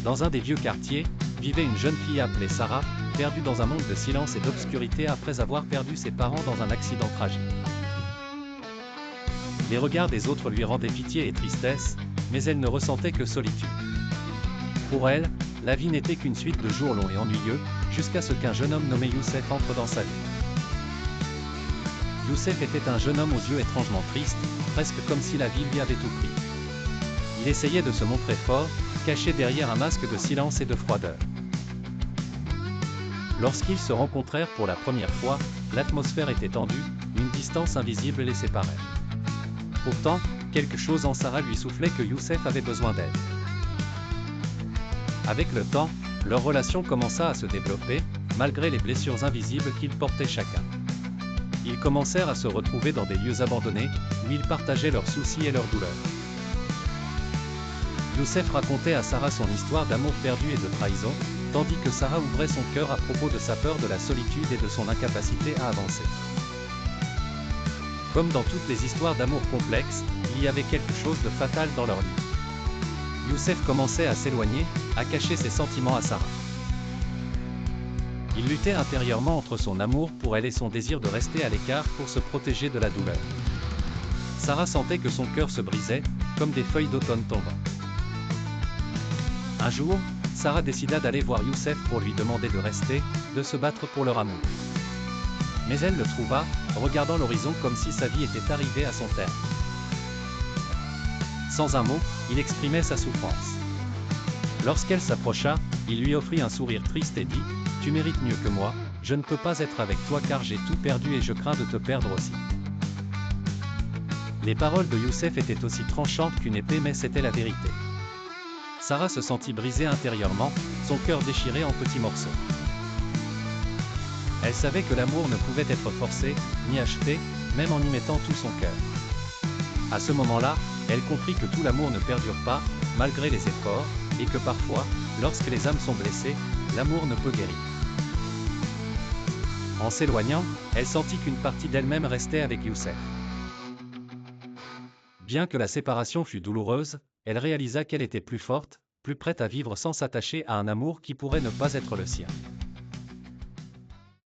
Dans un des vieux quartiers, vivait une jeune fille appelée Sarah, perdue dans un monde de silence et d'obscurité après avoir perdu ses parents dans un accident tragique. Les regards des autres lui rendaient pitié et tristesse, mais elle ne ressentait que solitude. Pour elle, la vie n'était qu'une suite de jours longs et ennuyeux, jusqu'à ce qu'un jeune homme nommé Youssef entre dans sa vie. Youssef était un jeune homme aux yeux étrangement tristes, presque comme si la vie lui avait tout pris. Il essayait de se montrer fort, caché derrière un masque de silence et de froideur. Lorsqu'ils se rencontrèrent pour la première fois, l'atmosphère était tendue, une distance invisible les séparait. Pourtant, quelque chose en Sarah lui soufflait que Youssef avait besoin d'elle. Avec le temps, leur relation commença à se développer, malgré les blessures invisibles qu'ils portaient chacun. Ils commencèrent à se retrouver dans des lieux abandonnés, où ils partageaient leurs soucis et leurs douleurs. Youssef racontait à Sarah son histoire d'amour perdu et de trahison, tandis que Sarah ouvrait son cœur à propos de sa peur de la solitude et de son incapacité à avancer. Comme dans toutes les histoires d'amour complexes, il y avait quelque chose de fatal dans leur vie. Youssef commençait à s'éloigner, à cacher ses sentiments à Sarah. Il luttait intérieurement entre son amour pour elle et son désir de rester à l'écart pour se protéger de la douleur. Sarah sentait que son cœur se brisait, comme des feuilles d'automne tombant. Un jour, Sarah décida d'aller voir Youssef pour lui demander de rester, de se battre pour leur amour. Mais elle le trouva, regardant l'horizon comme si sa vie était arrivée à son terme. Sans un mot, il exprimait sa souffrance. Lorsqu'elle s'approcha, il lui offrit un sourire triste et dit « Tu mérites mieux que moi, je ne peux pas être avec toi car j'ai tout perdu et je crains de te perdre aussi. » Les paroles de Youssef étaient aussi tranchantes qu'une épée, mais c'était la vérité. Sarah se sentit brisée intérieurement, son cœur déchiré en petits morceaux. Elle savait que l'amour ne pouvait être forcé, ni acheté, même en y mettant tout son cœur. À ce moment-là, elle comprit que tout l'amour ne perdure pas, malgré les efforts, et que parfois, lorsque les âmes sont blessées, l'amour ne peut guérir. En s'éloignant, elle sentit qu'une partie d'elle-même restait avec Youssef. Bien que la séparation fût douloureuse, elle réalisa qu'elle était plus forte, plus prête à vivre sans s'attacher à un amour qui pourrait ne pas être le sien.